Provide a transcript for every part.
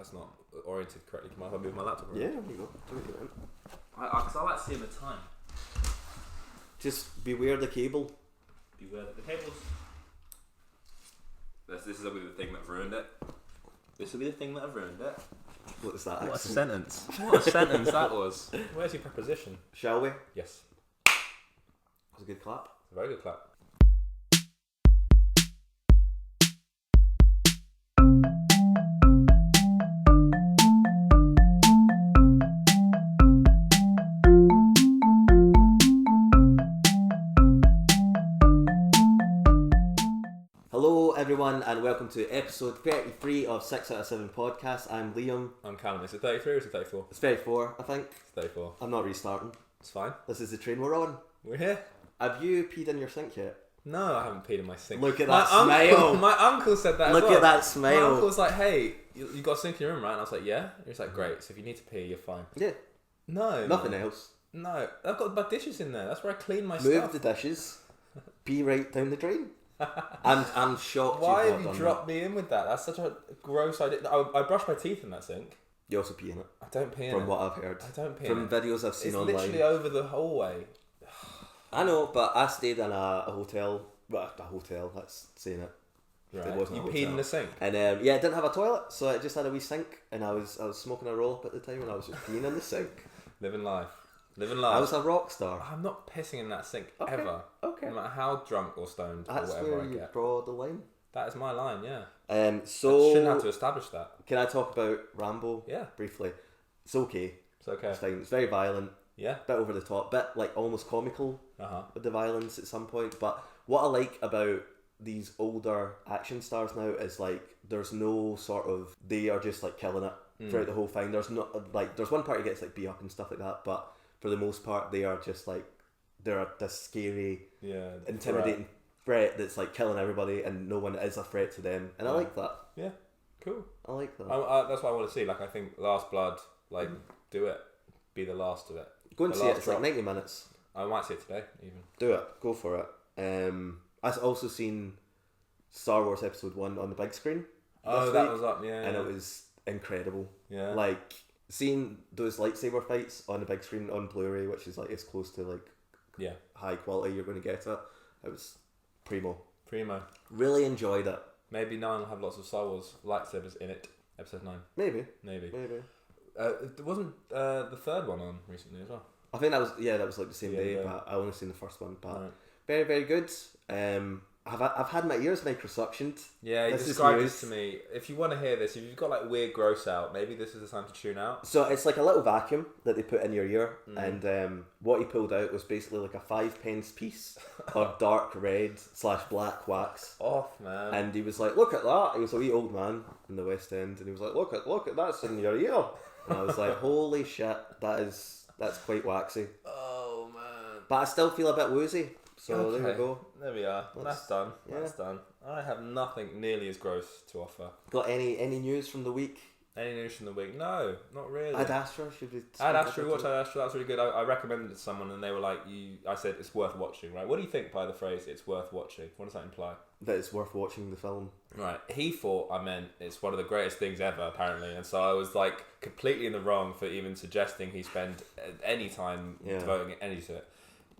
that's not oriented correctly. Can I move my laptop around? Yeah, there you go. Do what you want. Because I like seeing the time. Just beware the cable. Beware the cables. This will be the thing that ruined it. This will be the thing that have ruined it. What is that What accent? a sentence. What a sentence that was. Where's your preposition? Shall we? Yes. That was a good clap. A very good clap. Hello everyone and welcome to episode 33 of 6 out of 7 podcast. I'm Liam. I'm Callum. Is it 33 or is it 34? It's 34, I think. It's 34. I'm not restarting. It's fine. This is the train we're on. We're here. Have you peed in your sink yet? No, I haven't peed in my sink. Look at that smile. My uncle said that Look as well. at that smile. My uncle was like, hey, you got a sink in your room, right? And I was like, yeah. And he was like, great. So if you need to pee, you're fine. Yeah. No. Nothing else. No. I've got my dishes in there. That's where I clean my Move stuff. the dishes. Pee right down the drain. I'm shocked. Why you've have not you done dropped me in with that? That's such a gross idea. I brush my teeth in that sink. You also pee in it. I don't pee in From it. what I've heard. I don't pee From in it. videos I've seen It's online. literally over the hallway. I know, but I stayed in a hotel. Well, a hotel, that's saying it. Right. It wasn't You a peed hotel. in the sink. And yeah, it didn't have a toilet, so it just had a wee sink. And I was smoking a roll up at the time, and I was just peeing in the sink. Living life. Living life. I was a rock star. I'm not pissing in that sink Okay, ever. okay. No matter how drunk or stoned That's or whatever where I you get. draw the line. That is my line, yeah. So I shouldn't have to establish that. Can I talk about Rambo? Yeah. Briefly. It's okay. It's okay. It's fine. It's very violent. Yeah. Bit over the top. Bit like almost comical with the violence at some point. But what I like about these older action stars now is like there's no sort of, they are just like killing it throughout the whole thing. There's not like, there's one part he gets like beat up and stuff like that, but for the most part they are just like, they're this scary, intimidating threat that's like killing everybody and no one is a threat to them, and I like that. Yeah, cool. I like that. That's what I want to see. Like, I think Last Blood, like, do it. Be the last of it. Go and The see it. last It's drop. like 90 minutes. I might see it today, even. Do it. Go for it. I've also seen Star Wars Episode 1 on the big screen. Oh, that was up, yeah. And it was incredible. Yeah. Like, seeing those lightsaber fights on the big screen on Blu-ray, which is like as close to like high quality you're going to get it was primo. Really enjoyed it. Maybe 9 will have lots of Star Wars lightsabers in it. Episode 9. Maybe. There wasn't the third one on recently as well. I think that was like the same day, yeah. but I only seen the first one. But Right. very, very good. I've had my ears microsuctioned. Yeah, he This is described news. this to me. If you want to hear this, if you've got like weird gross out, maybe this is the time to tune out. So it's like a little vacuum that they put in your ear, and what he pulled out was basically like a 5p piece of dark red / black wax. Off, man. And he was like, "Look at that!" He was a wee old man in the West End, and he was like, "Look at that's in your ear." And I was like, "Holy shit, that's quite waxy." Oh man. But I still feel a bit woozy. So there we go. There we are. That's done. yeah. That's done. I have nothing nearly as gross to offer. Got any news from the week? Any news from the week? No, not really. Ad Astra, should we? Ad Astra, watch Ad Astra. That was really good. I recommended it to someone, and they were like, I said it's worth watching, right? What do you think by the phrase "it's worth watching"? What does that imply? That it's worth watching the film. Right. He thought I meant it's one of the greatest things ever, apparently, and so I was like completely in the wrong for even suggesting he spend any time devoting any to it.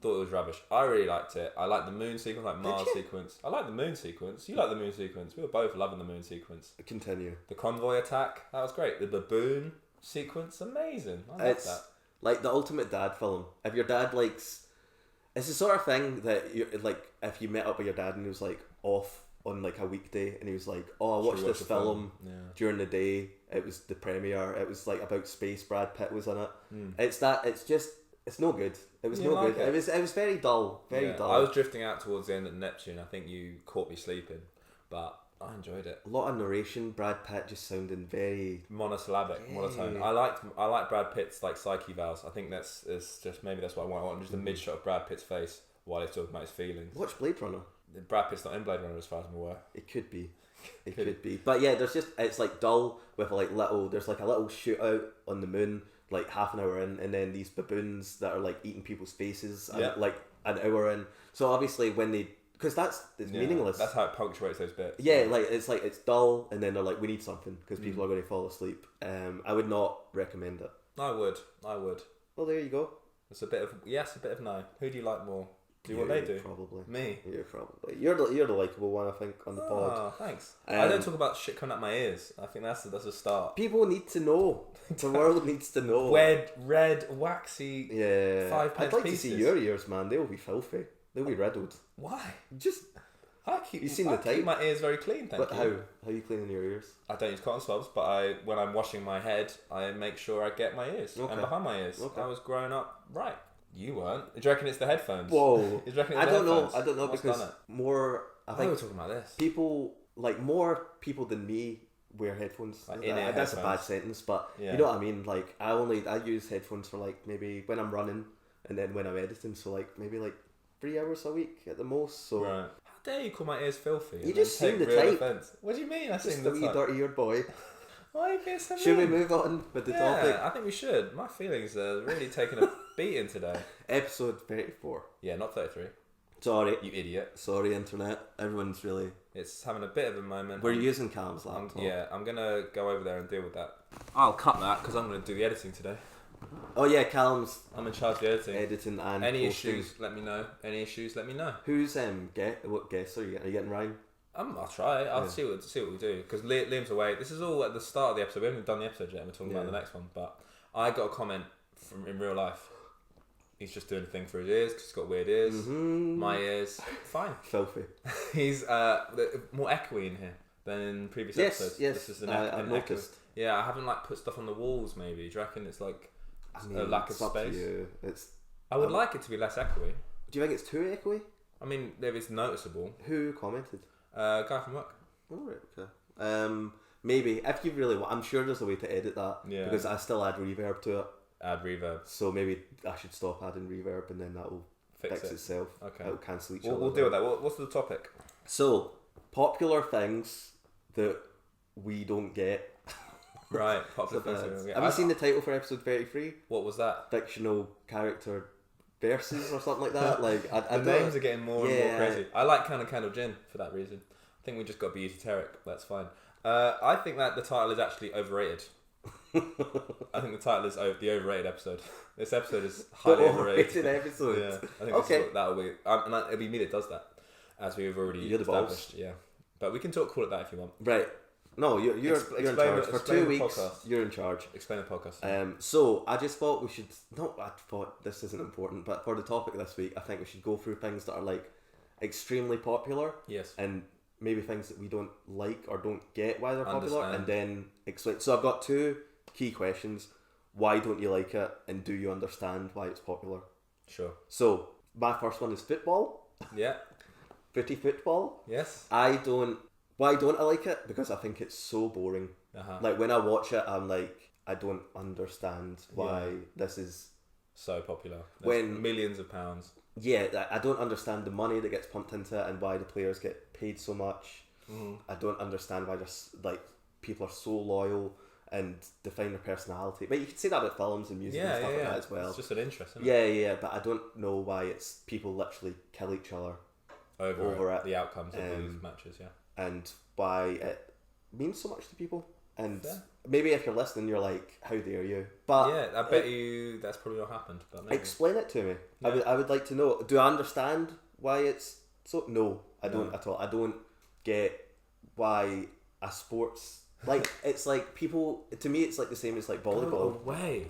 Thought it was rubbish. I really liked it. I liked the moon sequence, like Mars sequence. I like the moon sequence. You like the moon sequence. We were both loving the moon sequence. Continue. The convoy attack, that was great. The baboon sequence, amazing. I like that. Like the ultimate dad film. If your dad likes, it's the sort of thing that you like. If you met up with your dad and he was like off on like a weekday and he was like, "Oh, I watched this film during the day. It was the premiere. It was like about space. Brad Pitt was in it. It's that. It's just. It's no good. It was no good. It was very dull. Very dull. I was drifting out towards the end of Neptune. I think you caught me sleeping, but I enjoyed it. A lot of narration. Brad Pitt just sounding very monosyllabic, monotone. I like Brad Pitt's like psyche vowels. I think it's just maybe that's what I want. I want just a mid shot of Brad Pitt's face while he's talking about his feelings. Watch Blade Runner. Brad Pitt's not in Blade Runner as far as I'm aware. It could be. It could be. But yeah, there's just, it's like dull with like there's like a little shootout on the moon like half an hour in, and then these baboons that are like eating people's faces like an hour in. So obviously when they because it's meaningless. That's how it punctuates those bits. Yeah, like it's dull, and then they're like, we need something because people are going to fall asleep. I would not recommend it. I would. Well, there you go. It's a bit of no. Who do you like more? Do what they do? Probably Me. You're probably you're the likable one, I think, on the pod. Oh, thanks. I don't talk about shit coming out my ears. I think that's a start. People need to know. The world needs to know. Red, waxy. Yeah. 5 pence I'd like pieces. to see your ears, man. They'll be filthy. They'll be riddled. Why? Just. You seen the tape? Keep my ears very clean, thank you. But how are you cleaning your ears? I don't use cotton swabs, but when I'm washing my head, I make sure I get my ears and behind my ears. Okay. I was growing up right. You weren't. Do you reckon it's the headphones? Whoa. I don't know because more. I think we're talking about this. People more people than me wear headphones. Like that's a bad sentence, but you know what I mean. Like I use headphones for like maybe when I'm running and then when I'm editing. So like maybe like 3 hours a week at the most. So right. How dare you call my ears filthy? You just seem the type. Offense. What do you mean? I seem the type. Dirty-eared boy. Why are you being so mean? Should we move on with the topic? I think we should. My feelings are really taking a beating today. Episode 34. Yeah, not 33. Sorry. You idiot. Sorry, internet. Everyone's really... It's having a bit of a moment. We're using Cam's laptop. I'm going to go over there and deal with that. I'll cut that because I'm going to do the editing today. Oh yeah, Callum's... I'm in charge of the editing. Editing and Any posting. issues, let me know. Any issues, let me know. Who's what guests are you getting? Are you getting Ryan? I'll try. I'll see what we do because Liam's away. This is all at the start of the episode. We haven't done the episode yet. We're talking about the next one. But I got a comment from in real life. He's just doing a thing for his ears because he's got weird ears. Mm-hmm. My ears, fine. Filthy. He's more echoey in here than in previous episodes. Yes, this is I've noticed. Yeah, I haven't put stuff on the walls. Maybe. Do you reckon it's like a lack of space? I would like it to be less echoey. Do you think it's too echoey? I mean, if it's noticeable. Who commented? Guy from work. Oh, right, okay. Maybe if you really want, I'm sure there's a way to edit that. Yeah. Because I still add reverb to it. Add reverb. So maybe I should stop adding reverb and then that will fix itself. Okay. It'll cancel each other. We'll deal with that. What's the topic? So popular things that we don't get. Right. Popular things we don't get. Have you seen the title for episode 33? What was that? Fictional character verses or something like that. Like the names are getting more and more crazy. I like Candle Gin for that reason. I think we just got to be esoteric. That's fine. I think that the title is actually overrated. I think the title is the overrated episode. This episode is highly overrated. Episode. Yeah, I think that'll be. And it'll be me that does that, as we've already established. Yeah, but we can call it that if you want. Right. No, you're in charge for 2 weeks. You're in charge. Explain the podcast. So I just thought we should. No, I thought this isn't important, but for the topic this week, I think we should go through things that are like extremely popular. Yes. And maybe things that we don't like or don't get why they're popular, and then explain. So I've got 2 key questions. Why don't you like it, and do you understand why it's popular? Sure. So my first one is football. Yeah. Pretty football. Yes. Why don't I like it? Because I think it's so boring. Like when I watch it, I'm like, I don't understand why this is so popular. There's millions of pounds. Yeah, I don't understand the money that gets pumped into it and why the players get paid so much. Mm-hmm. I don't understand why just like people are so loyal and define their personality. But you can say that about films and music and stuff like that as well. It's just an interest, isn't it? Yeah, but I don't know why it's people literally kill each other over it. The outcomes of these matches, and why it means so much to people. And maybe if you're listening, you're like, how dare you? But yeah, I bet you that's probably not happened. But maybe. Explain it to me. Yeah. I would like to know. Do I understand why it's so? No, I don't at all. I don't get why a sports like it's like people. To me, it's like the same as like volleyball. Go away.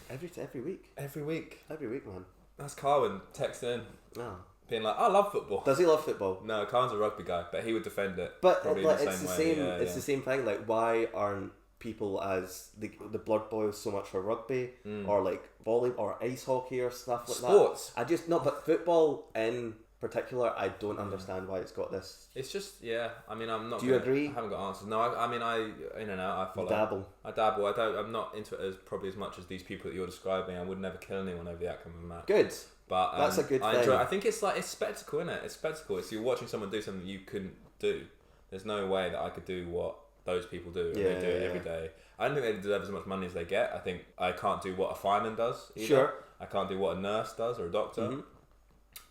Every week. Every week, man. That's Carwin texting in. Oh. Being like, I love football. Does he love football? No, Carwin's a rugby guy, but he would defend it. But probably like, in the it's same the way. same. Yeah, it's the same thing. Like, why aren't people as the blood boils so much for rugby or like volleyball or ice hockey or stuff like Sports. that? I just but football in particular, I don't understand why it's got this. It's just I mean, I'm not. Do you agree? I haven't got answers. No, I mean, I in and out. I follow. I dabble. I'm not into it probably as much as these people that you're describing. I would never kill anyone over the outcome of a match. Good. But that's a good thing. I think it's like it's spectacle, isn't it? It's spectacle. It's you're watching someone do something you couldn't do. There's no way that I could do what those people do. And they do it every day. I don't think they deserve as much money as they get. I think I can't do what a fireman does either. Sure. I can't do what a nurse does or a doctor. Mm-hmm.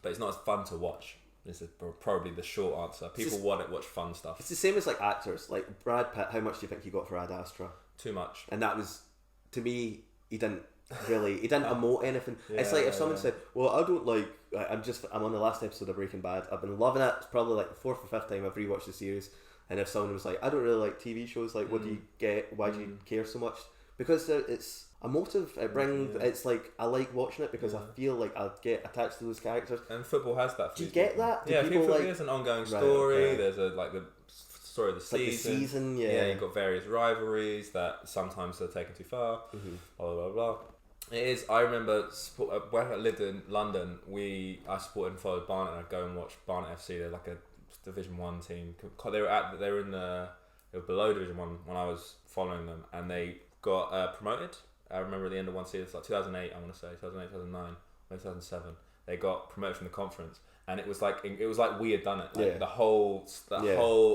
But it's not as fun to watch. This is probably the short answer. People want to watch fun stuff. It's the same as like actors. Like Brad Pitt, how much do you think he got for Ad Astra? Too much. And that was, to me, he didn't emote anything. It's like if someone said, well, I don't like, I'm on the last episode of Breaking Bad, I've been loving it, it's probably like the 4th or 5th time I've rewatched the series, and if someone was like, I don't really like TV shows, like what do you get, why do you care so much? Because it's emotive, it's like, I like watching it because I feel like I get attached to those characters. And football has that. Do you get that? I think football is an ongoing story, there's the story of the season. Like the season, yeah. You've got various rivalries that sometimes are taken too far, blah, blah, blah. It is. I remember when I lived in London, I supported and followed Barnet, and I'd go and watch Barnet F.C. They're like a Division 1 team. They were below Division 1 when I was following them, and they got promoted. I remember at the end of one season, it's like 2008, I want to say, 2008, 2009, 2007. They got promoted from the conference. And it was like we had done it. Like the whole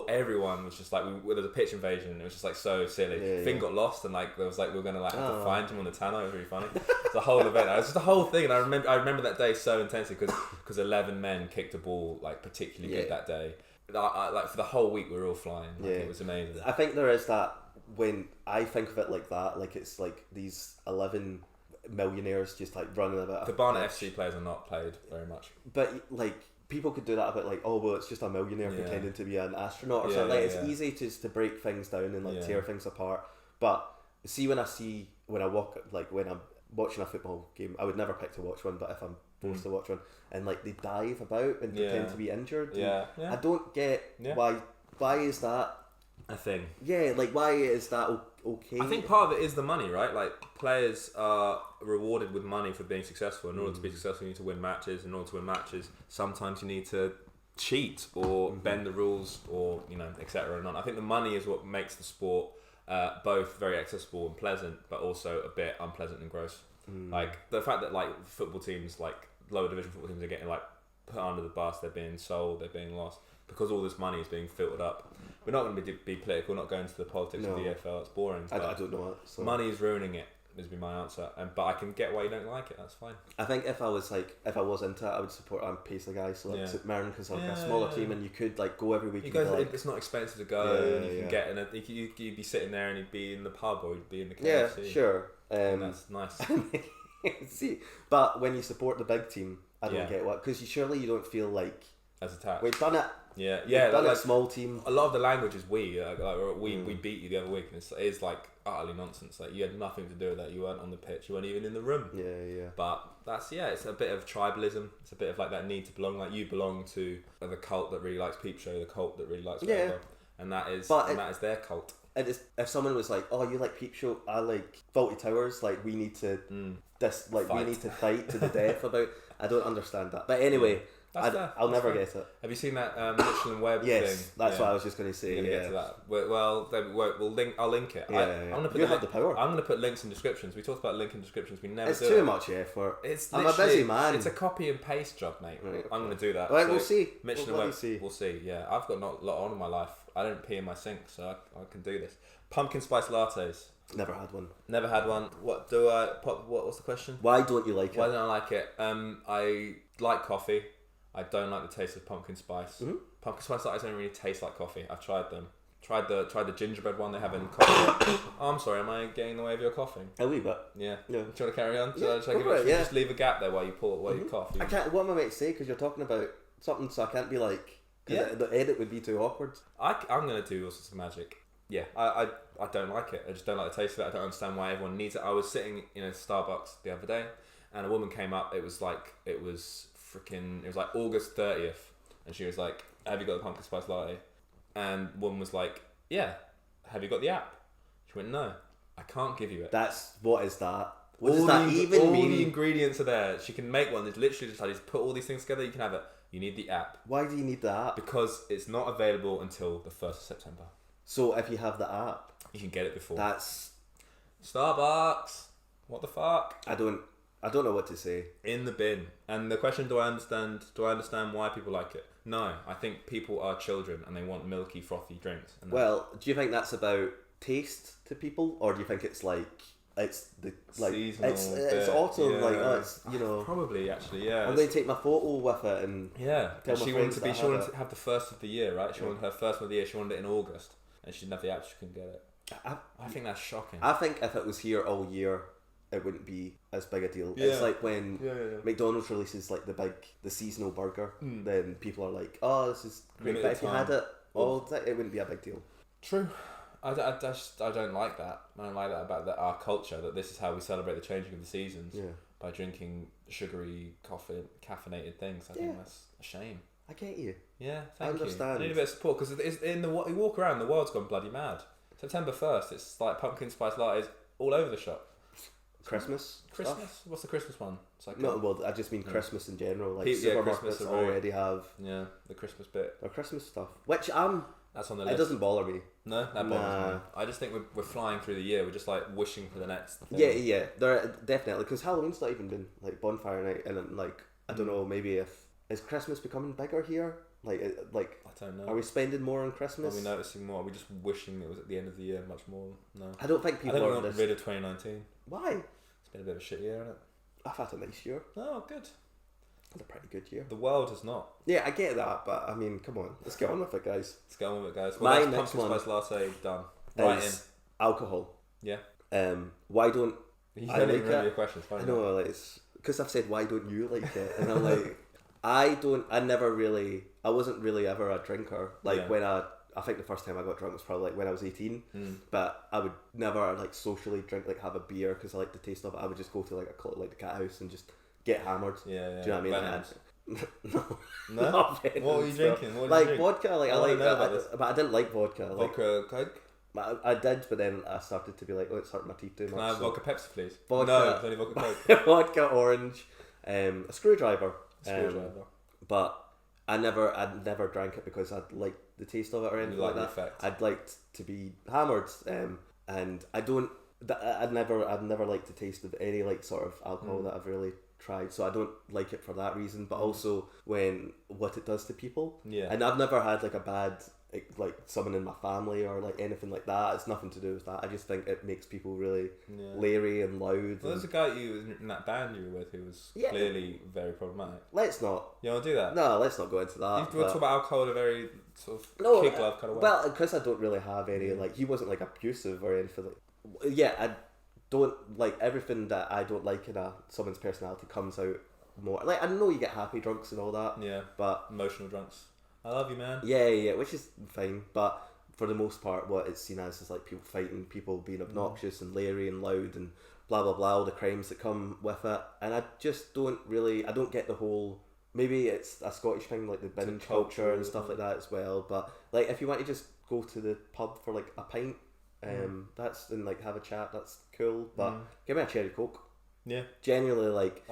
everyone was just like there was a pitch invasion. And it was just like so silly. Finn got lost, and like there was like we were gonna like have to find him on the Tannoy. It was really funny. It's a whole event. It was just the whole thing. And I remember that day so intensely because 11 men kicked a ball like particularly good that day. Like for the whole week we were all flying. Like, it was amazing. I think there is that when I think of it like that. Like it's like these 11 millionaires just like running about. The Barnet FC players are not played very much, but like people could do that about like, oh well, it's just a millionaire pretending to be an astronaut or something. Like it's easy to break things down and like tear things apart. But when I'm watching a football game, I would never pick to watch one, but if I'm forced to watch one, and like they dive about and pretend to be injured, I don't get why is that a thing? Yeah, like why is that okay? I think part of it is the money, right? Like players are rewarded with money for being successful. In order to be successful, you need to win matches. In order to win matches, sometimes you need to cheat or bend the rules, or etc. And on. I think the money is what makes the sport both very accessible and pleasant, but also a bit unpleasant and gross. Like the fact that like football teams, like lower division football teams, are getting like put under the bus. They're being sold. They're being lost because all this money is being filtered up. We're not going to be political. We're not going to the politics of the EFL. It's boring. I don't know it. So. Money is ruining it. Would be my answer. But I can get why you don't like it. That's fine. I think if I was into it, I would support Paisley guys. So like St Mirren, because like a smaller team, and you could like go every week. It's not expensive to go. And you can get in you'd be sitting there and you'd be in the pub or you'd be in the KFC. Yeah, sure. And that's nice. See, but when you support the big team, I don't get what, because surely you don't feel like as attacked. We've done it. Yeah. We've done it. Small team. A lot of the language is we beat you the other week, and it's like utterly nonsense. Like you had nothing to do with that. You weren't on the pitch. You weren't even in the room. Yeah. But that's it's a bit of tribalism. It's a bit of like that need to belong. Like you belong to the cult that really likes Peep Show, the cult that really likes whatever, and that is their cult. And if someone was like, "Oh, you like Peep Show, I like Faulty Towers," like we need to we need to fight to the death about. I don't understand that. But anyway. I'll never get it. Have you seen that Mitchell and Webb thing? Yes, that's what I was just going to say. We're going to get to that. We'll link. I'll link it. I'm going to put have the power. I'm going to put links in descriptions. We talked about link in descriptions. We never. It's do too it. much effort. I'm a busy man. It's a copy and paste job, mate. Right. I'm going to do that. Right, we'll see. Mitchell and Webb. We'll see. Yeah, I've got a lot on in my life. I don't pee in my sink, so I can do this. Pumpkin spice lattes. Never had one. Never had one. What's the question? Why don't you like it? Why don't I like it? I like coffee. I don't like the taste of pumpkin spice. Pumpkin spice lattes don't really taste like coffee. I've tried them. Tried the gingerbread one they have in coffee. Oh, I'm sorry, am I getting in the way of your coughing? A wee bit. Yeah. Do you want to carry on? Just leave a gap there while you cough? I can't. What am I meant to say? Because you're talking about something, so I can't be like. The edit would be too awkward. I'm gonna do all sorts of magic. Yeah, I don't like it. I just don't like the taste of it. I don't understand why everyone needs it. I was sitting in a Starbucks the other day, and a woman came up. It was like August 30th, and she was like, "Have you got the pumpkin spice latte?" And one was like, "Yeah." "Have you got the app?" She went, "No, I can't give you it." What is that? What does that even mean? All the ingredients are there. She can make one. It's literally just put all these things together. You can have it. You need the app. Why do you need the app? Because it's not available until the 1st of September. So if you have the app, you can get it before. That's Starbucks. What the fuck? I don't know what to say. In the bin. And the question, do I understand why people like it? No, I think people are children and they want milky, frothy drinks. Well, do you think that's about taste to people, or do you think it's like it's the like seasonal it's autumn, yeah. like it's probably actually yeah. I'm going to take my photo with it and and she wanted to have the first of the year, right? She wanted her first one of the year. She wanted it in August, and she didn't have the app. She couldn't get it. I think that's shocking. I think if it was here all year, it wouldn't be as big a deal. Yeah. It's like when McDonald's releases like the seasonal burger, then people are like, "Oh, this is great." But if you had it all, it wouldn't be a big deal. True. I don't like that. I don't like that about our culture, that this is how we celebrate the changing of the seasons, by drinking sugary, caffeinated things. I think that's a shame. I get you. Yeah, thank you. I understand. I need a bit of support, because you walk around, the world's gone bloody mad. September 1st, it's like pumpkin spice lattes all over the shop. Christmas? What's the Christmas one? It's like no, well, I just mean Christmas in general. Like Christmas supermarkets already have the Christmas bit. Or Christmas stuff, which that's on the list. It doesn't bother me. No, that bothers me. I just think we're flying through the year. We're just like wishing for the next thing. Yeah, there definitely, because Halloween's not even been like bonfire night, and then, like I don't know, maybe is Christmas becoming bigger here? Like I don't know. Are we spending more on Christmas? Are we noticing more? Are we just wishing it was at the end of the year much more? No. I don't think people are rid of 2019. Why? It's been a bit of a shit year, hasn't it? I've had a nice year. Oh, good. Had a pretty good year. The world has not. Yeah, I get that, but I mean, come on, let's get on with it, guys. Let's get on with it, guys. My that's next pumpkin one spice latte done. Right in. Alcohol. Yeah. Why don't I like it? Your questions. I know, like, because I've said why don't you like it, and I'm like, I wasn't really ever a drinker. Like when I think the first time I got drunk was probably like when I was 18, but I would never like socially drink, like have a beer because I like the taste of it. I would just go to like a club like the Cat House and just get hammered. Yeah. Do you know what I mean? No. What were you drinking? What like vodka. Like I like that, but I didn't like vodka. Vodka Coke. I did, but then I started to be like, oh, it's hurting my teeth too much. Can I have vodka Pepsi, please? Vodka, no, it's only vodka Coke. Vodka orange, a screwdriver. But I'd never drank it because I'd like the taste of it or anything like that. Effect. I'd liked to be hammered, and I'd never liked the taste of any like sort of alcohol that I've really tried, so I don't like it for that reason. But also what it does to people. Yeah. And I've never had like a bad like someone in my family or like anything like that. It's nothing to do with that. I just think it makes people really leery and loud. Well, there's a guy in that band you were with who was clearly very problematic. Let's not. You want to do that? No, let's not go into that. You want to talk about alcohol in a very sort of kid glove kind of way. Well, because I don't really have any like he wasn't like abusive or anything. I don't like everything that I don't like in someone's personality comes out more. Like I know you get happy drunks and all that. Yeah. But emotional drunks. I love you, man. Yeah, which is fine, but for the most part, what it's seen as is like people fighting, people being obnoxious and leery and loud and blah blah blah, all the crimes that come with it. And I just I don't get the whole. Maybe it's a Scottish thing, like the binge culture and stuff like that as well. But like, if you want to just go to the pub for like a pint, that's and like have a chat, that's cool. But give me a cherry coke. Yeah, genuinely like.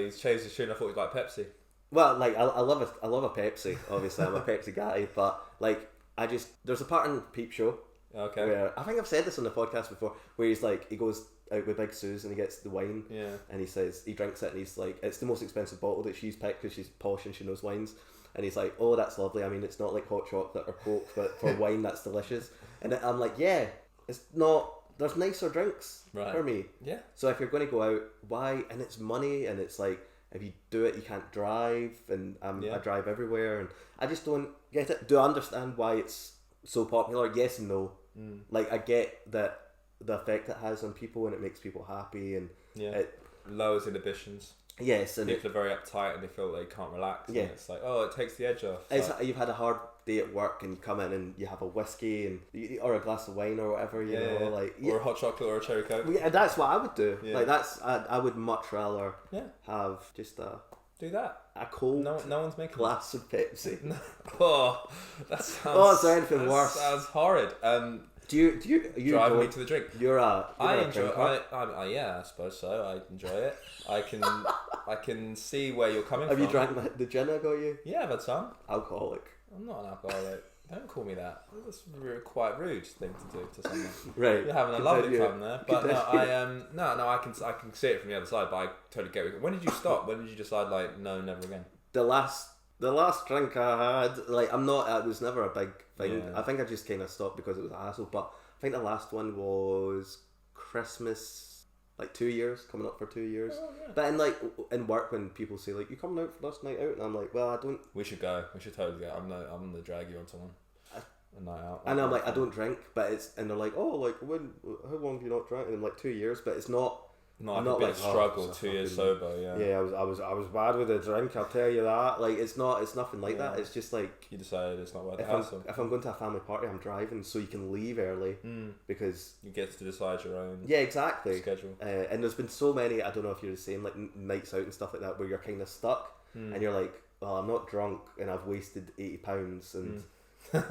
He's changed his tune. I thought he'd like Pepsi. Well, like I love a Pepsi. Obviously, I'm a Pepsi guy, but like there's a part in Peep Show. Okay. Where I think I've said this on the podcast before, where he goes out with Big Suze and he gets the wine. Yeah. And he says he drinks it and he's like, it's the most expensive bottle that she's picked because she's posh and she knows wines. And he's like, oh, that's lovely. I mean, it's not like hot chocolate or Coke, but for wine, that's delicious. And I'm like, yeah, it's not. There's nicer drinks for me. Yeah. So if you're going to go out, why? And it's money, and it's like. If you do it, you can't drive, and I drive everywhere, and I just don't get it. Do I understand why it's so popular? Yes and no. Like, I get that the effect it has on people, and it makes people happy, and it lowers inhibitions. Yes, and people are very uptight, and they feel they can't relax. Yeah, and it's like, oh, it takes the edge off. You've had a hard day at work, and you come in and you have a whiskey or a glass of wine or whatever, you know, like or a hot chocolate or a cherry coke. Yeah, that's what I would do. Yeah. Like I would much rather have just do that. A cold no one's making glass of Pepsi. Oh, that sounds. Is there anything worse? That sounds horrid. Do you drive me to the drink? I enjoy. I suppose so. I enjoy it. I can see where you're coming from. Have you drank the gin I got you? Yeah, I've had some. Alcoholic. I'm not an alcoholic. Don't call me that. That's a quite rude thing to do to someone. Right. You're having a lovely time there, but I can see it from the other side. But I totally get it. When did you stop? When did you decide like no, never again? The last drink I had, like it was never a big thing. Yeah. I think I just kind of stopped because it was a hassle. But I think the last one was Christmas like 2 years, coming up for 2 years. Oh, yeah. But in work, when people say like, you coming out for this night out, and I'm like, well, I don't. We should go. We should totally go. I'm gonna drag you on someone. A night out. And I'm like, I don't drink, and they're like, oh, like how long have you not drank? And I'm like, 2 years, but it's not. Not like a bit of struggle. 2 years sober. Yeah. Yeah, I was bad with the drink. I'll tell you that. Like, it's nothing like that. It's just like you decided it's not worth the hassle. If I'm going to a family party, I'm driving, so you can leave early because you get to decide your own. Yeah, exactly. Schedule. And there's been so many. I don't know if you're the same. Like nights out and stuff like that, where you're kind of stuck, and you're like, well, I'm not drunk, and I've wasted £80, and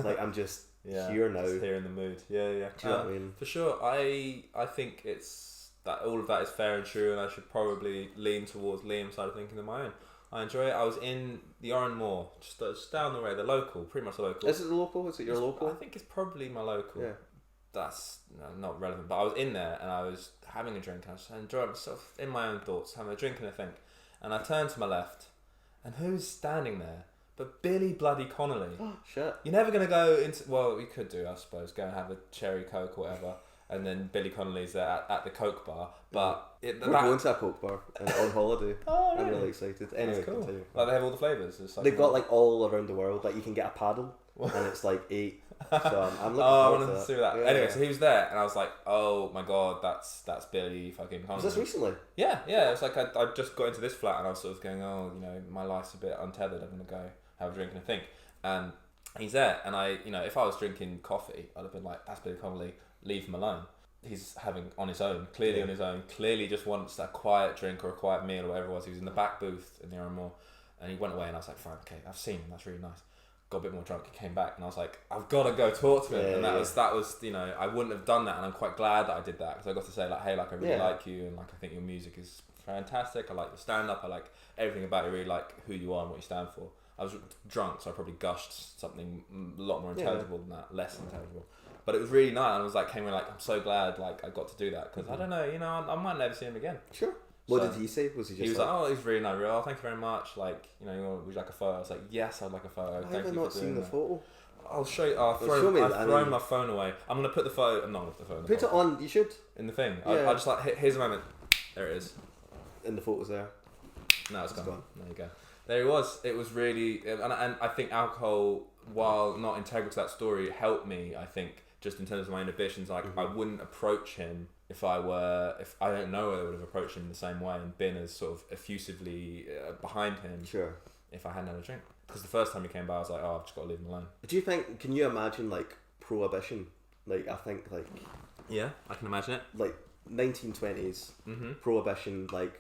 like I'm just here now. Just here in the mood. Yeah. Do you know what I mean? For sure. I think it's. That all of that is fair and true, and I should probably lean towards Liam's side of thinking than my own. I enjoy it. I was in the Oran Moor, just down the way, the local, pretty much the local. Is it the local? Is it your local? I think it's probably my local. Yeah. That's not relevant, but I was in there and I was having a drink and I was enjoying myself in my own thoughts, having a drink and a think. And I turned to my left, and who's standing there but Billy bloody Connolly? Oh, shit. You're never going to go into... Well, we could do, I suppose, go and have a cherry Coke or whatever. And then Billy Connolly's there at the Coke bar, but we're going to a Coke bar on holiday. Oh, really? I'm really excited. Anyway, that's cool. Continue. Like they have all the flavours. They've got like all around the world. Like you can get a paddle, and it's like 8. So I'm looking I forward wanted to to see that. Yeah. Anyway, so he was there, and I was like, oh my god, that's Billy fucking Connolly. Was this recently? Yeah. It was like I just got into this flat, and I was sort of going, oh, my life's a bit untethered. I'm gonna go have a drink and a think, and he's there, and I, if I was drinking coffee, I'd have been like, that's Billy Connolly, leave him alone. He's having on his own, clearly just wants that quiet drink or a quiet meal or whatever it was. He was in the back booth in the Oran Moor, and he went away, and I was like, fine, okay, I've seen him, that's really nice. Got a bit more drunk, he came back, and I was like, I've got to go talk to him. And that was I wouldn't have done that, and I'm quite glad that I did that, because I got to say like, hey, like I really like you, and like I think your music is fantastic, I like your stand-up, I like everything about it, I really like who you are and what you stand for. I was drunk, so I probably gushed something a lot more intelligible than that, less intelligible. But it was really nice. I was like, came in like, I'm so glad like I got to do that, because I don't know, I might never see him again. Sure. What did he say? Was he just? He was like, oh, he's really nice. Oh, thank you very much. Like, would you like a photo? I was like, yes, I'd like a photo. Why have I not seen the photo? I'll show you. I've thrown my phone away. I'm gonna put the photo. No, not the phone. Put it on. You should. In the thing. Yeah. I just like. Here's a moment. There it is. And the photo's there. No, it's gone. There you go. There he was. It was really, and I think alcohol, while not integral to that story, helped me. I think just in terms of my inhibitions, like I wouldn't approach him if I don't know whether I would have approached him in the same way and been as sort of effusively behind him. Sure. If I hadn't had a drink, because the first time he came by, I was like, oh, I've just got to leave him alone. Do you think? Can you imagine like prohibition? Like I think like. Yeah, I can imagine it. Like 1920s prohibition. Like,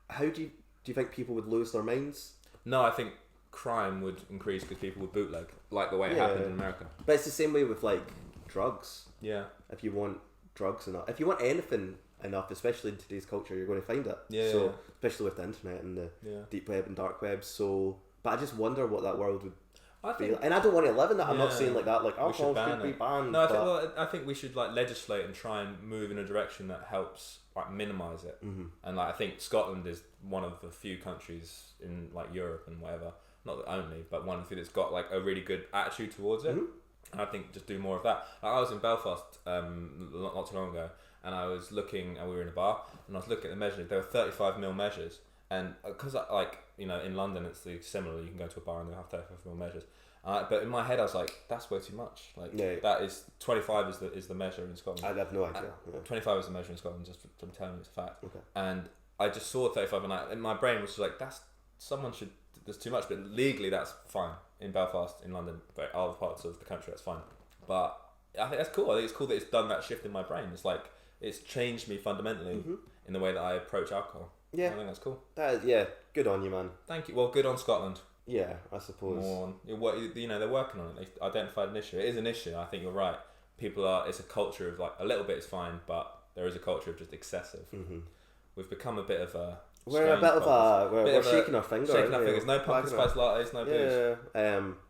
how do you think people would lose their minds? No, I think crime would increase because people would bootleg, like the way it happened in America. But it's the same way with like drugs. Yeah. If you want drugs enough, if you want anything enough, especially in today's culture, you're going to find it. Yeah. So especially with the internet and the deep web and dark web. So, but I just wonder what that world would. And I don't want to live in that. I'm not saying like that. Like alcohol should be banned. No, I think we should like legislate and try and move in a direction that helps like minimise it. And like I think Scotland is one of the few countries in like Europe and whatever, not the only, but one of the few that's got like a really good attitude towards it. And I think just do more of that. Like, I was in Belfast not too long ago, and I was looking, and we were in a bar, and I was looking at the measures. There were 35mm measures, and because like in London it's similar. You can go to a bar and they'll have 35mm measures. But in my head I was like, that's way too much. Like that is 25 is the measure in Scotland. I have no idea. 25 is the measure in Scotland. Just from telling you it's a fact. Okay. And I just saw 35, and my brain was just like, there's too much. But legally that's fine in Belfast, in London, but other parts of the country that's fine. But I think that's cool. I think it's cool that it's done that shift in my brain. It's like it's changed me fundamentally in the way that I approach alcohol. Yeah, I think that's cool. Good on you, man. Thank you. Well, good on Scotland. Yeah, I suppose. They're working on it. They've identified an issue. It is an issue. I think you're right. It's a culture of like a little bit is fine, but there is a culture of just excessive. We've become a bit of a. We're shaking our fingers. No pumpkin spice lattes, no booze.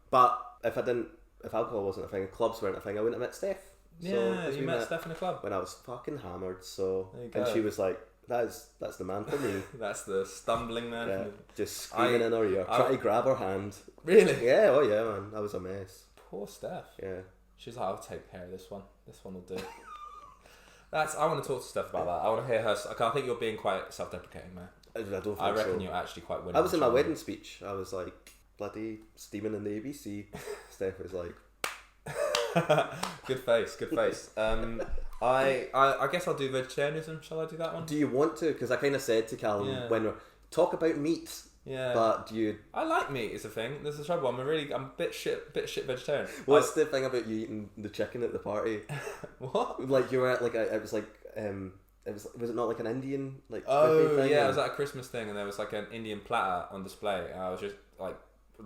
But if alcohol wasn't a thing, clubs weren't a thing, I wouldn't have met Steph. Yeah, you met Steph in a club when I was fucking hammered. So there you go. And she was like, That's the man for me. That's the stumbling man. Yeah, just screaming in her ear, trying to grab her hand. Really? Yeah, oh yeah, man. That was a mess. Poor Steph. Yeah. She's like, I'll take care of this one. This one will do. I want to talk to Steph about that. I want to hear her. I think you're being quite self-deprecating, man. I don't think I reckon you're actually quite winning. I was in my wedding speech. I was like bloody steaming in the ABC. Steph was like, good face. I guess I'll do vegetarianism. Shall I do that one? Do you want to? Because I kind of said to Callum when we talk about meat. Yeah. But do you? I like meat. Is a thing. There's the trouble. I'm a bit shit vegetarian. What's the thing about you eating the chicken at the party? What? Like you were at it was like was it not like an Indian like? Oh thing, yeah, it was at a Christmas thing, and there was like an Indian platter on display. And I was just like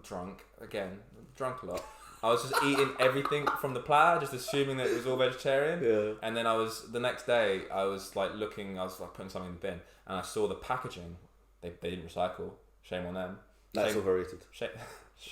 drunk a lot. I was just eating everything from the platter, just assuming that it was all vegetarian. Yeah. And then the next day, I was like putting something in the bin, and I saw the packaging. They didn't recycle. Shame on them. That's overrated. Shut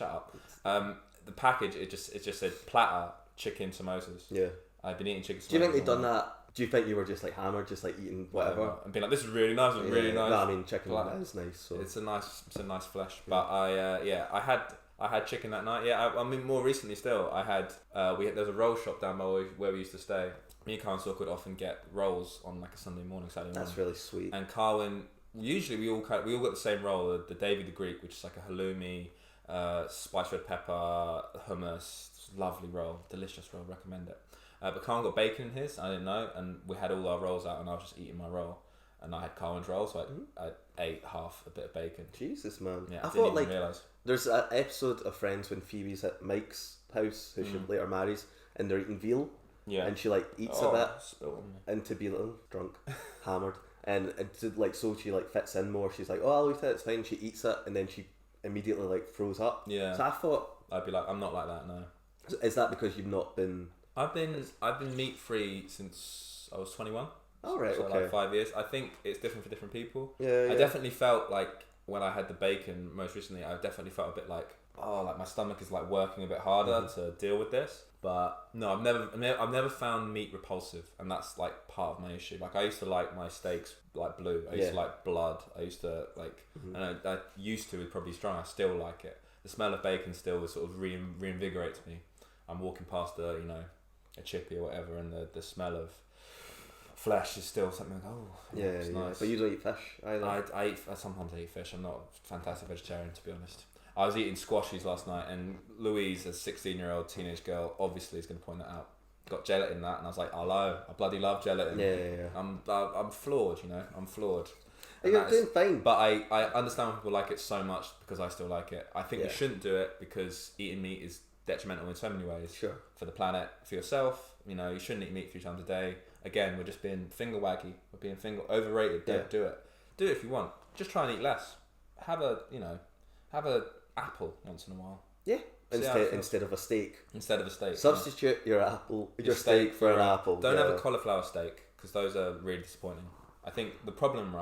up. The package, it just said platter chicken samosas. Yeah. I've been eating chicken samosas. Do you think they've done that? Do you think you were just like hammered, just like eating whatever? And being like, this is really nice, really nice. No, I mean chicken is nice. So. It's a nice flesh. But I had chicken that night. Yeah, I mean more recently still. I had there's a roll shop down by where we used to stay. Me and Carwin would often get rolls on like a Saturday morning. That's really sweet. And Carwin, usually we all got the same roll, the Davy the Greek, which is like a halloumi, spiced red pepper, hummus, lovely roll, delicious roll, recommend it. But Carwin got bacon in his, I didn't know, and we had all our rolls out, and I was just eating my roll, and I had Carwin's roll, so I ate half a bit of bacon. Jesus, man. Yeah, I didn't thought even realise. There's an episode of Friends when Phoebe's at Mike's house, who she later marries, and they're eating veal, and she like eats a bit, and to be little drunk, hammered. And to like so she like fits in more. She's like, oh, I'll eat it. It's fine. She eats it, and then she immediately like throws up. Yeah. So I thought I'd be like, I'm not like that. No. Is that because you've not been? I've been meat free since I was 21. Oh right, so okay. Like 5 years. I think it's different for different people. Yeah. I definitely felt like when I had the bacon most recently, I definitely felt a bit like like my stomach is like working a bit harder to deal with this. But no, I've never found meat repulsive, and that's like part of my issue. Like I used to like my steaks like blue. I used to like blood. I used to like, and I used to, probably strong. I still like it. The smell of bacon still sort of reinvigorates me. I'm walking past a chippy or whatever, and the smell of flesh is still something like, it's nice. But you don't eat fish either. I sometimes eat fish. I'm not a fantastic vegetarian, to be honest. I was eating squashies last night, and Louise, a 16-year-old teenage girl, obviously is going to point that out. Got gelatin in that, and I was like, hello, I bloody love gelatin. Yeah. I'm flawed, I'm flawed. You're doing fine. But I understand when people like it so much because I still like it. I think you shouldn't do it because eating meat is detrimental in so many ways. Sure. For the planet, for yourself. You shouldn't eat meat 3 times a day. Again, we're just being finger waggy. We're being overrated. Don't do it. Do it if you want. Just try and eat less. Have a apple once in a while. Yeah. Instead of a steak. Substitute your apple, your steak for an apple. Don't have a cauliflower steak because those are really disappointing. I think the problem,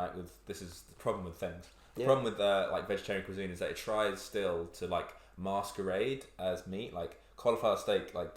this is the problem with things. The problem with like vegetarian cuisine is that it tries still to like masquerade as meat. Like cauliflower steak, like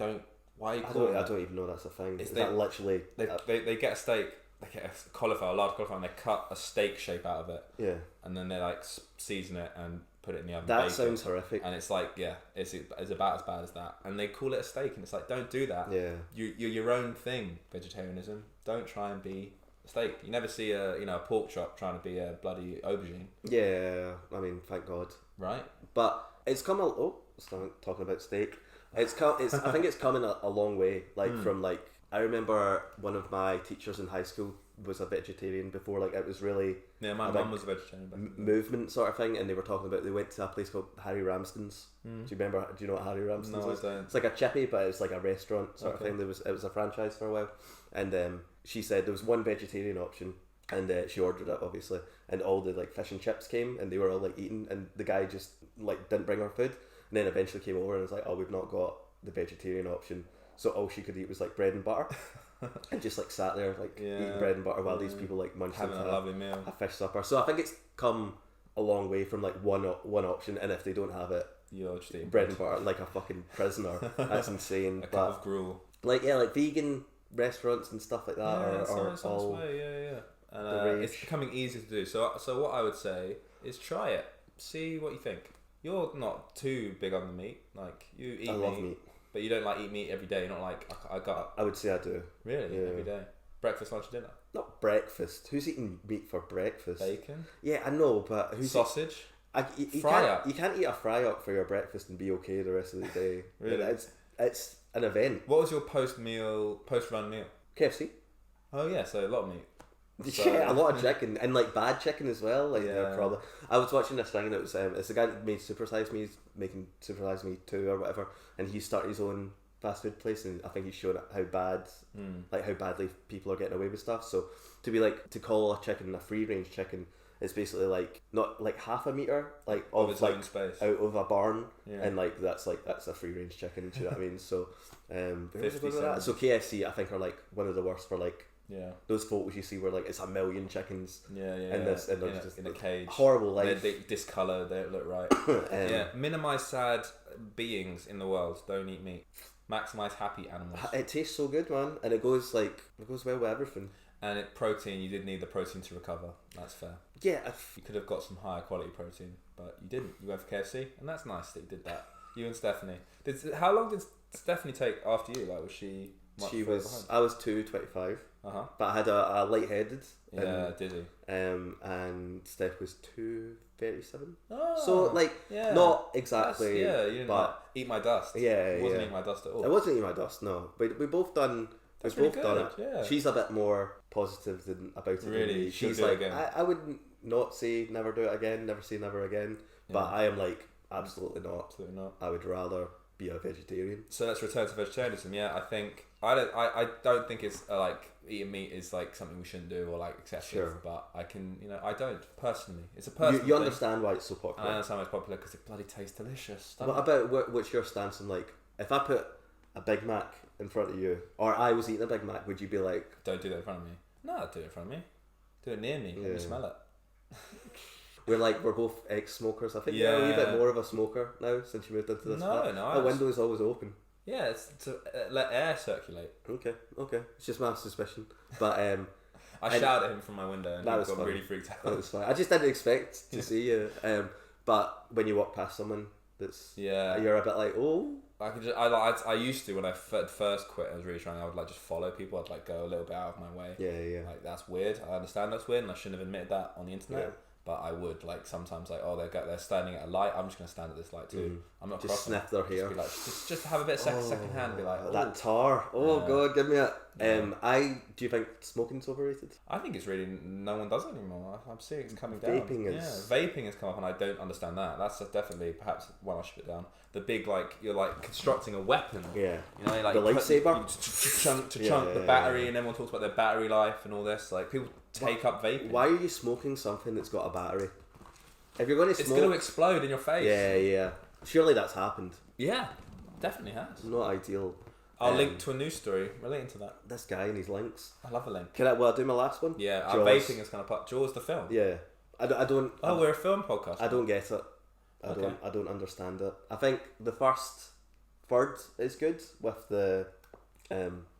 why are you calling it? I don't even know that's a thing. Is they, that literally? They get a steak. They get a large cauliflower, and they cut a steak shape out of it. Yeah. And then they like season it and put it in the oven. That sounds horrific. And it's like, it's about as bad as that. And they call it a steak, and it's like, don't do that. Yeah. You're your own thing, vegetarianism. Don't try and be a steak. You never see a pork chop trying to be a bloody aubergine. Yeah, I mean, thank God. Right. But it's come talking about steak. I think it's coming a long way. Like from like, I remember one of my teachers in high school was a vegetarian before. Like it was really my mum was a vegetarian. Movement sort of thing, and they were talking about they went to a place called Harry Ramsden's. Do you know what Harry Ramsden's is? I don't. It's like a chippy, but it's like a restaurant sort of thing. It was a franchise for a while, and she said there was one vegetarian option, and she ordered it obviously, and all the like fish and chips came, and they were all like eating, and the guy just like didn't bring her food, and then eventually came over and was like, oh, we've not got the vegetarian option. So all she could eat was like bread and butter, and just like sat there like eating bread and butter while these people like munched having a lovely meal, a fish supper. So I think it's come a long way from like one option, and if they don't have it, you're just eating bread and butter like a fucking prisoner. That's insane. A cup of gruel. Like vegan restaurants and stuff like that are all and it's becoming easier to do. So what I would say is try it, see what you think. You're not too big on the meat, like you eat. I love meat. But you don't like eat meat every day. You're not like I would say I do. Really? Yeah. Every day? Breakfast, lunch, dinner. Not breakfast. Who's eating meat for breakfast? Bacon. Yeah, I know, but who's sausage? You Fry can't, up. You can't eat a fry up for your breakfast and be okay the rest of the day. Really? It's an event. What was your post-run meal? KFC. Oh yeah, so a lot of meat. So, yeah, a lot of chicken and like bad chicken as well. Like yeah. probably. I was watching this thing and it was it's the guy that made Super Size Me, making Super Size Me 2 or whatever, and he started his own fast food place, and I think he's showing how bad, like how badly people are getting away with stuff. So to call a chicken a free range chicken, it's basically like not like half a meter like of its own space out of a barn, and like that's a free range chicken. Do you know what I mean? So 50 cents. so KFC I think are like one of the worst for like. Yeah. Those photos you see where like it's a million chickens. Yeah. And they're just in a cage. Horrible life. They're discoloured. They don't look right. Yeah. Minimise sad beings in the world. Don't eat meat. Maximise happy animals. It tastes so good, man, and it goes well with everything. And protein. You did need the protein to recover. That's fair. Yeah. You could have got some higher quality protein, but you didn't. You went for KFC, and that's nice that you did that. You and Stephanie. How long did Stephanie take after you? Like, was she? I was 2:25. But I had a lightheaded. Yeah, did he? And Steph was 2:37. Oh, so like, not exactly. You didn't but eat my dust. Yeah, it wasn't eating my dust at all. It wasn't eating my dust. No, but we both done. That's we've really both good, done it. Yeah. She's a bit more positive about it. Really, than me. she'll She's do it like, again. I wouldn't not say never do it again, never say never again. But I am like, absolutely not. Absolutely not. I would rather be a vegetarian. So let's return to vegetarianism. Yeah, I think I don't think it's like eating meat is like something we shouldn't do or like excessive. Sure. But I can, I don't personally. It's a personal. You understand why it's so popular. I understand why it's popular because it bloody tastes delicious. What about what's your stance on like if I put a Big Mac in front of you, or I was eating a Big Mac, would you be like, don't do that in front of me? No, do it in front of me. Do it near me. Let me smell it. We're both ex-smokers. I think you're a wee bit more of a smoker now since you moved into this flat. The window's always open. Yeah, it's to let air circulate. Okay. It's just my suspicion. But I shouted at him from my window and he got really freaked out. That was fine. I just didn't expect to see you. But when you walk past someone that's you're a bit like, oh. I used to when I first quit. I was really trying. I would like just follow people. I'd like go a little bit out of my way. Yeah. Like that's weird. I understand that's weird, and I shouldn't have admitted that on the internet. Yeah. But I would like sometimes like they're standing at a light. I'm just gonna stand at this light too. I'm not just sniff their hair. Just be like just have a bit of second hand. Be like that tar. Oh god, give me it. Do you think smoking's overrated? I think it's really no one does it anymore. I'm seeing it's coming down. Vaping has come up, and I don't understand that. That's definitely perhaps one I should put down. The big you're like constructing a weapon. Yeah. Like the lightsaber. To chunk the battery, and everyone talks about their battery life and all this. Like people take up vaping. Why are you smoking something that's got a battery? If you're going to smoke, it's going to explode in your face. Yeah. Surely that's happened. Yeah, definitely has. Not ideal. I'll link to a news story relating to that. This guy and his links. I love a link. Can I do my last one? Yeah, vaping is kind of part. Jaws the film. Yeah, I don't. Oh, we're a film podcast. I don't get it. I don't understand it. I think the first third is good with the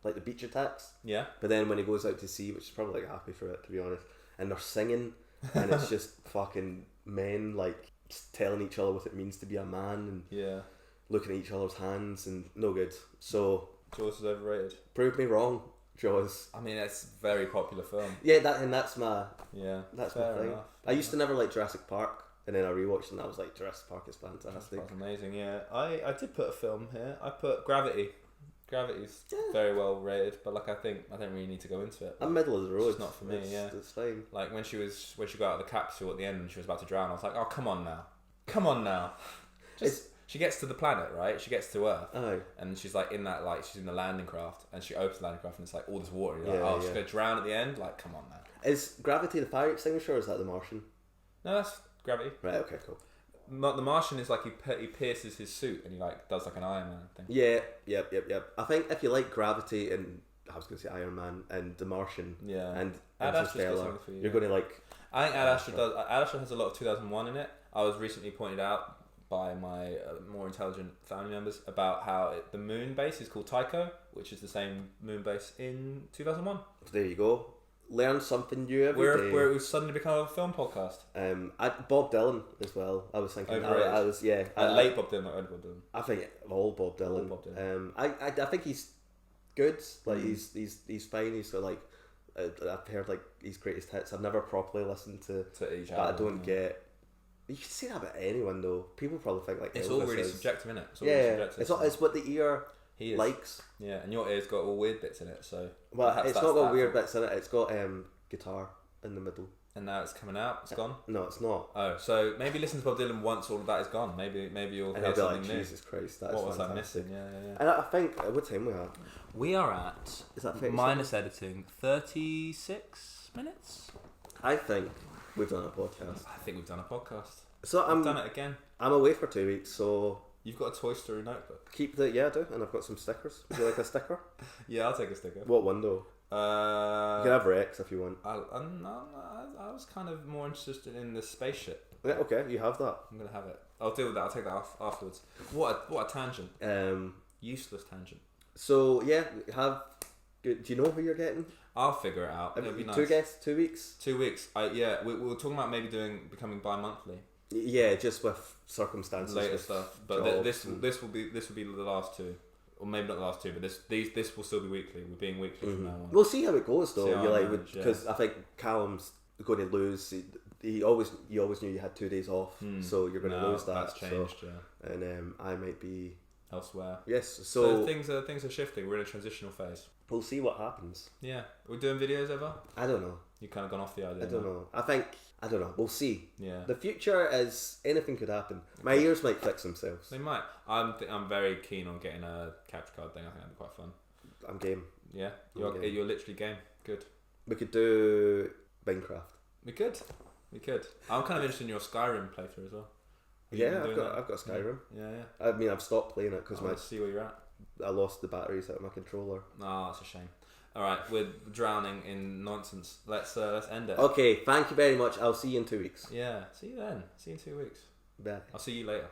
like the beach attacks. Yeah. But then when he goes out to sea, which is probably like happy for it to be honest, and they're singing, and it's just fucking men like telling each other what it means to be a man, and looking at each other's hands, and no good. So Jaws is overrated. Prove me wrong, Jaws. I mean, it's a very popular film. Yeah, that's my that's my thing. Enough. I used to never like Jurassic Park, and then I rewatched it and I was like, Jurassic Park is fantastic. That's amazing. Yeah, I did put a film here. I put Gravity. Gravity's very well rated, but like I don't really need to go into it. I'm middle of the road. It's not for me. It's fine. Like when she got out of the capsule at the end and she was about to drown, I was like, oh come on now. She gets to the planet, right? She gets to Earth, and she's like in that she's in the landing craft, and she opens the landing craft and it's like all this water. You're like, she's gonna drown at the end. Like, come on now. Is Gravity the fire extinguisher, or is that the Martian? No, that's Gravity. Right. Okay. Cool. The Martian is like he pierces his suit and he like does like an Iron Man thing. Yeah. Yep. I think if you like Gravity and I was gonna say Iron Man and The Martian, and Interstellar, you're gonna like. I think Ad Astra does. Ad Astra has a lot of 2001 in it. I was recently pointed out by my more intelligent family members about how the moon base is called Tycho, which is the same moon base in 2001. There you go. Learn something new every day. Where it was suddenly become a film podcast. Bob Dylan as well. I was thinking. I was late Bob Dylan, not early Bob Dylan. I think all Bob Dylan. I think he's good. Like he's fine. He's got like I've heard like his greatest hits. I've never properly listened to each but album. I don't get. You can say that about anyone though. People probably think like it's Elvis all really is, subjective, innit? It's all yeah, really subjective. it's what the ear likes. Yeah, and your ear's got all weird bits in it, so. Well, it's not got weird bits in it. It's got guitar in the middle. And now it's coming out. It's gone. No, it's not. Oh, so maybe listen to Bob Dylan once all of that is gone. Maybe you'll hear something new. Jesus Christ, that's what was fantastic. I missing? Yeah. And I think what time we are? We are at, is that 36? minus editing, 36 minutes. I think we've done a podcast. I think we've done a podcast. So I've done it again. I'm away for 2 weeks, so you've got a Toy Story notebook. Keep the I do, and I've got some stickers. Would you like a sticker? Yeah, I'll take a sticker. What one though? You can have Rex if you want. I was kind of more interested in the spaceship. Yeah, okay, you have that. I'm gonna have it. I'll deal with that. I'll take that off afterwards. What a tangent. Useless tangent. So yeah, do you know who you're getting? I'll figure it out. It'll be nice. 2 guests, 2 weeks. 2 weeks. We were talking about maybe becoming bi-monthly. Yeah, just with circumstances. Later stuff, but this will be the last 2, or maybe not the last 2, but this will still be weekly. We're being weekly from now on. We'll see how it goes though. Because I think Callum's going to lose. You always knew you had 2 days off, so you're going to lose that. That's changed, And I might be elsewhere. Yes, so things are shifting. We're in a transitional phase. We'll see what happens. Yeah, we're doing videos ever. I don't know. You've kind of gone off the idea. I don't know. I don't know. We'll see. Yeah. The future is anything could happen. My ears might fix themselves. They might. I'm very keen on getting a capture card thing. I think that'd be quite fun. I'm game. Yeah, you're literally game. Good. We could do Minecraft. We could. I'm kind of interested in your Skyrim playthrough as well. Yeah, I've got Skyrim. Yeah. I mean, I've stopped playing it because let's see where you're at. I lost the batteries out of my controller. That's a shame. All right, we're drowning in nonsense. Let's end it. Okay, thank you very much. I'll see you in 2 weeks. Yeah, see you then. See you in 2 weeks. Bye. I'll see you later.